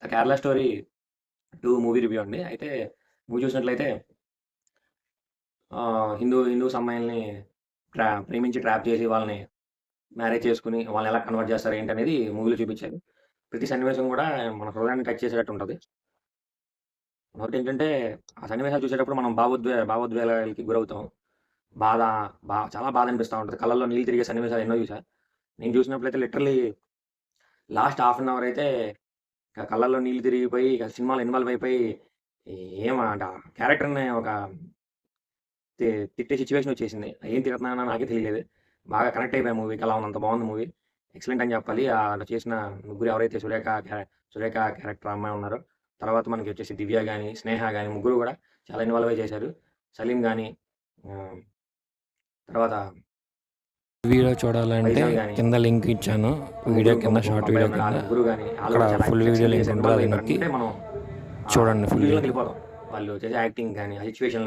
'Kerala story 2' movie review అండి. అయితే movie చూసినట్లయితే హిందూస్ అమ్మాయిల్ని ప్రేమించి ట్రాప్ చేసి వాళ్ళని మ్యారేజ్ చేసుకొని వాళ్ళని ఎలా కన్వర్ట్ చేస్తారు ఏంటనేది మూవీలో చూపించారు. ప్రతి సన్నివేశం కూడా మన హృదయాన్ని టచ్ చేసేటట్టు ఉంటది. ఒకటేంటంటే ఆ సన్నివేశాలు చూసేటప్పుడు మనం భావోద్వేగాలకి గురవుతాం. బాధ చాలా బాధ అనిపిస్తా ఉంటది. కళ్ళల్లో నీళ్ళు తిరిగే సన్నివేశాలు ఎన్నో చూసా. నేను చూసినప్పుడైతే literally last half an hour అయితే కళ్ళల్లో నీళ్ళు తిరిగిపోయి ఇక సినిమాలో ఇన్వాల్వ్ అయిపోయి ఏమంట క్యారెక్టర్‌ని ఒక తి తిట్టే సిట్యుయేషన్ వచ్చేసింది. ఏం తిడుతున్నానో నాకే తెలియలేదు. బాగా కనెక్ట్ అయిపోయా మూవీకి. అలా ఉంది. అంత బాగుంది మూవీ. ఎక్సలెంట్ అని చెప్పాలి. అలా చేసిన ముగ్గురు ఎవరైతే సురేఖ క్యారెక్టర్ అమ్మాయి ఉన్నారో, తర్వాత మనకి వచ్చేసి దివ్య గాని, స్నేహ గాని ముగ్గురు కూడా చాలా ఇన్వాల్వ్ అయ్యి చేశారు. సలీం గాని ఆహ్, తర్వాత వీడియో చూడాలంటే ఫైజల్ గాని కింద లింక్ ఇచ్చాను. వీడియో ముగ్గురు కింద షార్ట్ వీడియో కింద ముగ్గురు గాని అక్కడ ఫుల్ వీడియో లింక్ ఉంటుంది. అది నొక్కి అంటే మనం చూడండి ఫుల్ మూవీలోకి వెళ్ళిపోతాం. వాళ్ళు చేసే యాక్టింగ్ గాని, ఆ సిట్యుయేషన్